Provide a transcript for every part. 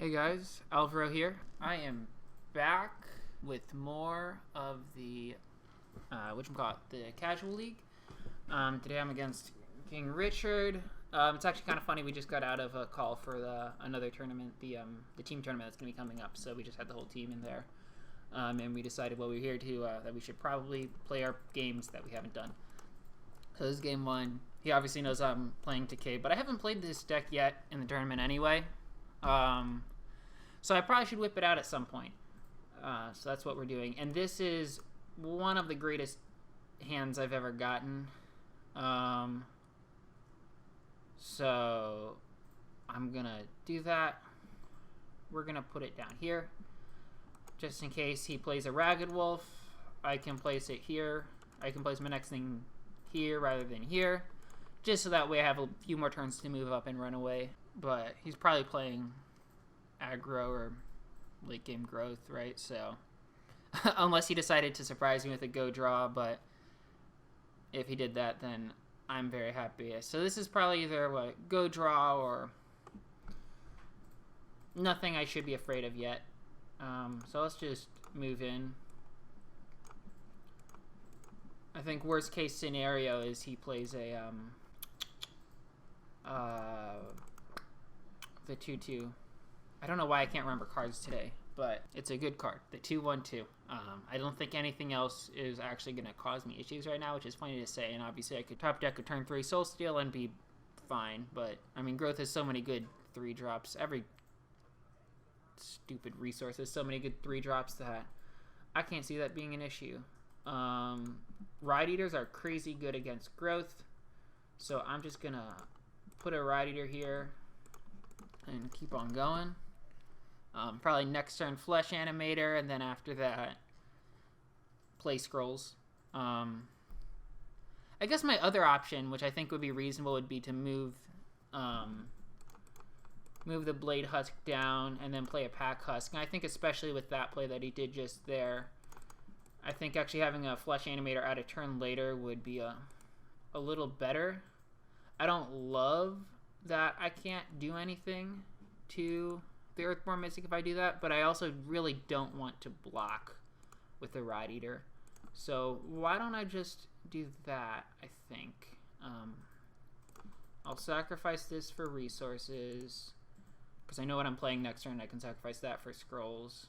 Hey guys, Alvaro here. I am back with more of the the casual league. Today I'm against KingRichard. It's actually kind of funny. We just got out of a call for another tournament, the team tournament that's going to be coming up. So we just had the whole team in there, and we decided while we were here that we should probably play our games that we haven't done. So this is game one. He obviously knows I'm playing Decay, but I haven't played this deck yet in the tournament anyway. So I probably should whip it out at some point. So that's what we're doing. And this is one of the greatest hands I've ever gotten. So I'm going to do that. We're going to put it down here. Just in case he plays a Ragged Wolf, I can place it here. I can place my next thing here rather than here. Just so that way I have a few more turns to move up and run away. But he's probably playing aggro or late game growth, right? So unless he decided to surprise me with a go draw, but if he did that, then I'm very happy. So this is probably either what, go draw or nothing I should be afraid of yet. So let's just move in. I think worst case scenario is he plays a the 2/2. I don't know why I can't remember cards today, but it's a good card, the 2/1/2. I don't think anything else is actually going to cause me issues right now, which is funny to say, and obviously I could top deck a turn 3 Soul Steal and be fine, but I mean, Growth has so many good 3-drops. Every stupid resource has so many good 3-drops that I can't see that being an issue. Ride Eaters are crazy good against Growth, so I'm just going to put a Ride Eater here and keep on going. Probably next turn Flesh Animator, and then after that play Scrolls. I guess my other option, which I think would be reasonable, would be to move the Blade Husk down and then play a Pack Husk. And I think especially with that play that he did just there, I think actually having a Flesh Animator at a turn later would be a little better. I don't love that I can't do anything to the Earthborn Mystic if I do that, but I also really don't want to block with the Ride Eater. So why don't I just do that, I think. I'll sacrifice this for resources, because I know what I'm playing next turn. I can sacrifice that for Scrolls.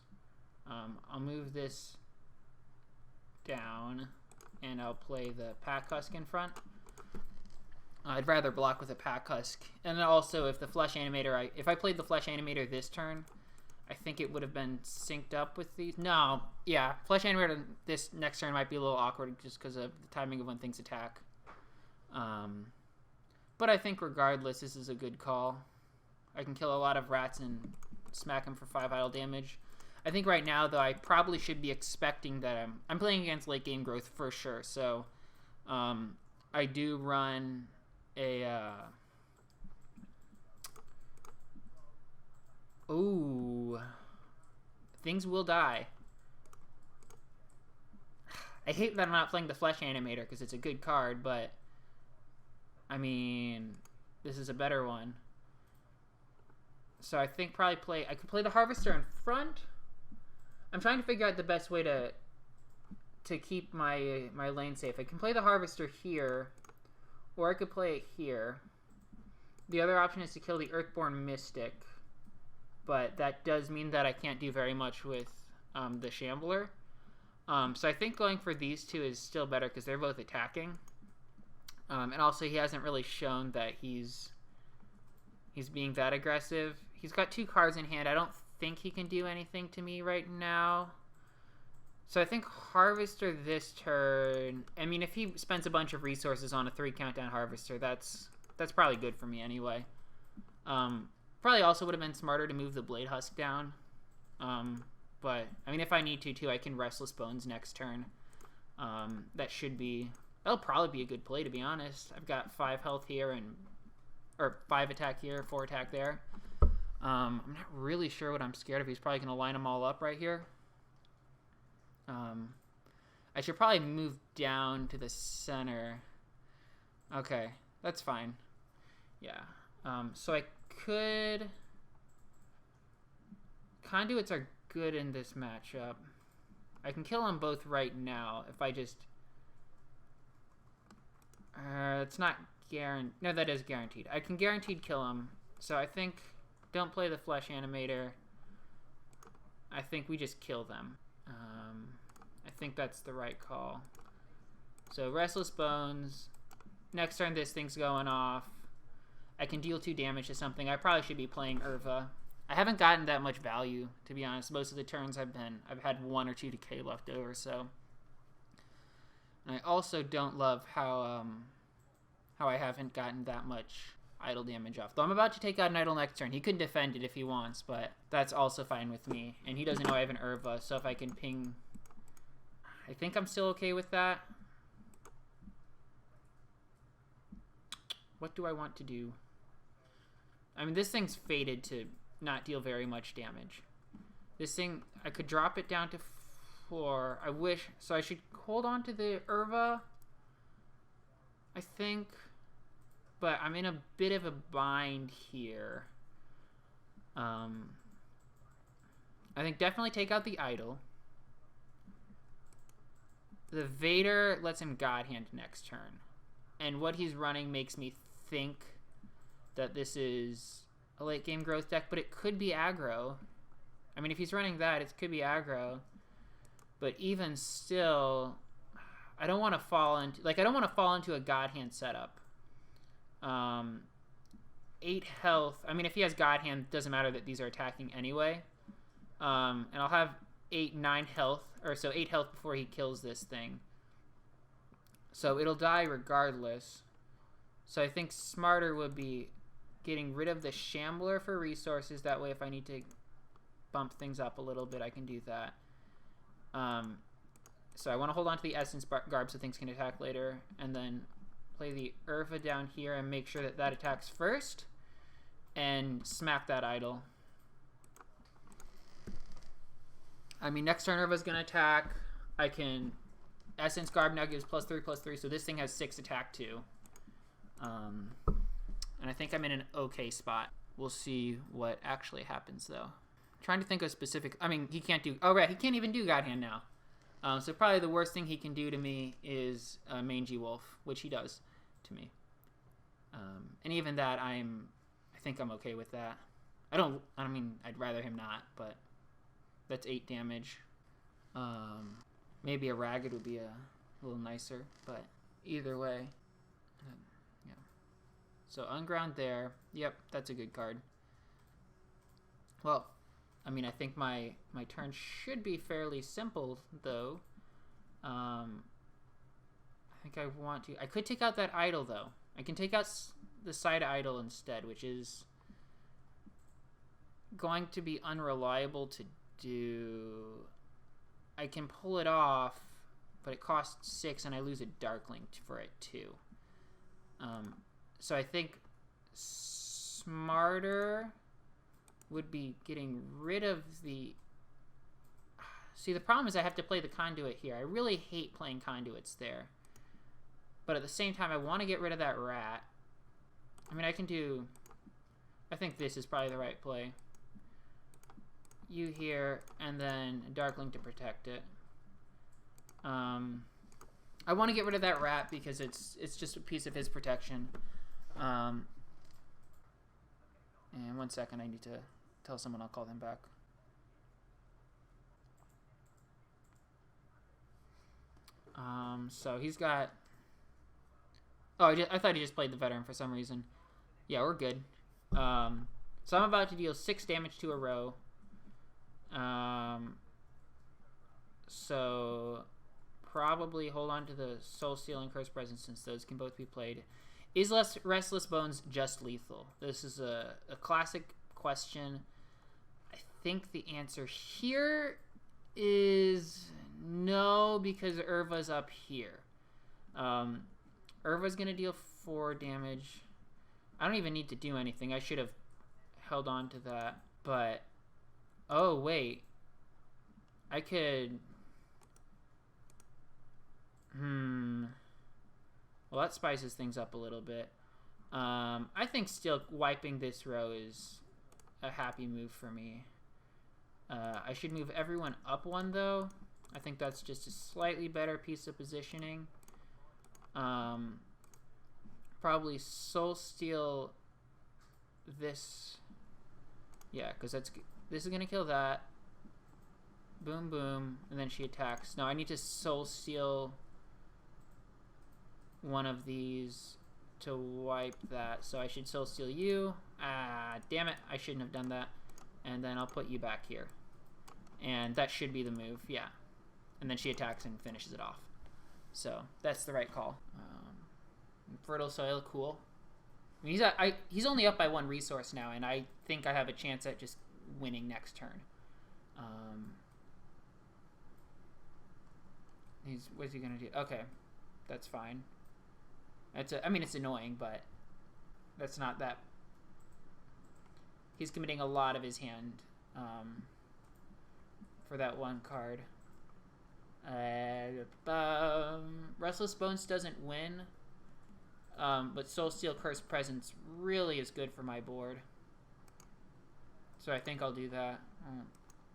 I'll move this down, and I'll play the Pack Husk in front. I'd rather block with a Pack Husk. And also, if the Flesh Animator, if I played the Flesh Animator this turn, I think it would have been synced up with these. No, yeah, Flesh Animator this next turn might be a little awkward just because of the timing of when things attack. But I think regardless, this is a good call. I can kill a lot of rats and smack them for 5 idle damage. I think right now, though, I probably should be expecting that I'm playing against late game Growth for sure. So I do run a Things Will Die. I hate that I'm not playing the Flesh Animator because it's a good card, but I mean, this is a better one. So I think I could play the Harvester in front. I'm trying to figure out the best way to keep my lane safe. I can play the Harvester here, or I could play it here. The other option is to kill the Earthborn Mystic, but that does mean that I can't do very much with the Shambler. So I think going for these two is still better because they're both attacking. And also he hasn't really shown that he's being that aggressive. He's got 2 cards in hand. I don't think he can do anything to me right now. So I think Harvester this turn. I mean, if he spends a bunch of resources on a 3 countdown Harvester, that's probably good for me anyway. Probably also would have been smarter to move the Blade Husk down. But I mean, if I need to too, I can Restless Bones next turn. That'll probably be a good play, to be honest. I've got 5 health here or 5 attack here, 4 attack there. I'm not really sure what I'm scared of. He's probably gonna line them all up right here. I should probably move down to the center. Okay, that's fine. Yeah. So I could Conduits are good in this matchup. I can kill them both right now if I just... it's not guaranteed. No, that is guaranteed. I can guaranteed kill them. So I think... Don't play the flesh animator. I think we just kill them. I think that's the right call. So Restless Bones. Next turn this thing's going off. I can deal 2 damage to something. I probably should be playing Urva. I haven't gotten that much value, to be honest. Most of the turns I've had 1 or 2 decay left over, so. And I also don't love how I haven't gotten that much idle damage off. Though I'm about to take out an idle next turn. He could defend it if he wants, but that's also fine with me. And he doesn't know I have an Urva, so if I can ping... I think I'm still okay with that. What do I want to do? I mean, this thing's fated to not deal very much damage. This thing, I could drop it down to 4. I wish... So I should hold on to the Urva, I think. But I'm in a bit of a bind here. I think definitely take out the idol. The Vader lets him God Hand next turn. And what he's running makes me think that this is a late game growth deck, but it could be aggro. I mean, if he's running that, it could be aggro. But even still, I don't want to fall into... Like, I don't want to fall into a God Hand setup. 8 health. I mean, if he has God Hand, doesn't matter that these are attacking anyway. And I'll have 9 health, or so 8 health before he kills this thing. So it'll die regardless. So I think smarter would be getting rid of the Shambler for resources. That way, if I need to bump things up a little bit, I can do that. So I want to hold on to the Essence Garb so things can attack later, and then play the Urva down here and make sure that that attacks first, and smack that idol. I mean, next turn Urva's going to attack. I can... Essence Garb now gives +3/+3, so this thing has 6 attack too. And I think I'm in an okay spot. We'll see what actually happens, though. Trying to think of specific... I mean, he can't do... Oh, right, he can't even do God Hand now. So probably the worst thing he can do to me is Mangy Wolf, which he does to me. And even that, I think I'm okay with that. I mean, I'd rather him not, but that's 8 damage. Maybe a Ragged would be a little nicer, but either way. Yeah. So Unground there. Yep, that's a good card. Well, I mean, I think my turn should be fairly simple, though. I think I want to... I could take out that idol, though. I can take out the side idol instead, which is going to be unreliable to do. I can pull it off, but it costs 6, and I lose a Darkling for it, too. So I think smarter would be getting rid of the... See, the problem is I have to play the Conduit here. I really hate playing Conduits there. But at the same time, I want to get rid of that rat. I mean, I can do... I think this is probably the right play. You here, and then Darkling to protect it. I want to get rid of that rat because it's just a piece of his protection. And 1 second, I need to tell someone I'll call them back. So he's got... Oh, I thought he just played the Veteran for some reason. Yeah, we're good. So I'm about to deal 6 damage to a row. So probably hold on to the Soul Seal and Curse Presence since those can both be played. Is Restless Bones just lethal? This is a classic question. I think the answer here is no, because Urva's up here. Urva's going to deal 4 damage. I don't even need to do anything. I should have held on to that. But, oh, wait. I could... Well, that spices things up a little bit. I think still wiping this row is a happy move for me. I should move everyone up one, though. I think that's just a slightly better piece of positioning. Probably Soul Steal this. Yeah, because this is going to kill that. Boom, boom. And then she attacks. No, I need to Soul Steal one of these to wipe that. So I should Soul Steal you. Ah, damn it. I shouldn't have done that. And then I'll put you back here. And that should be the move, yeah. And then she attacks and finishes it off. So that's the right call. Fertile Soil, cool. I mean, he's only up by 1 resource now, and I think I have a chance at just winning next turn. What's he gonna do? Okay, that's fine. I mean, it's annoying, but that's not that. He's committing a lot of his hand for that 1 card. Restless Bones doesn't win, but Soul Steal Cursed Presence really is good for my board. So I think I'll do that.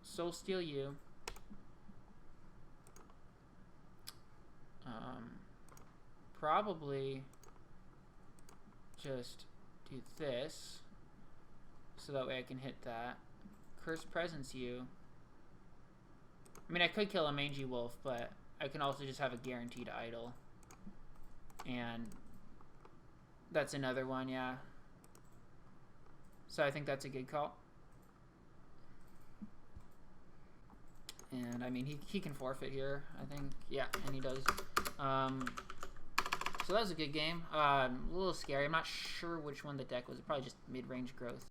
Soul Steal you. Probably just do this, so that way I can hit that. Cursed Presence you. I mean, I could kill a Mangy Wolf, but I can also just have a guaranteed idol. And that's another one, yeah. So I think that's a good call. And, I mean, he can forfeit here, I think. Yeah, and he does. So that was a good game. A little scary. I'm not sure which one the deck was. Probably just mid-range growth.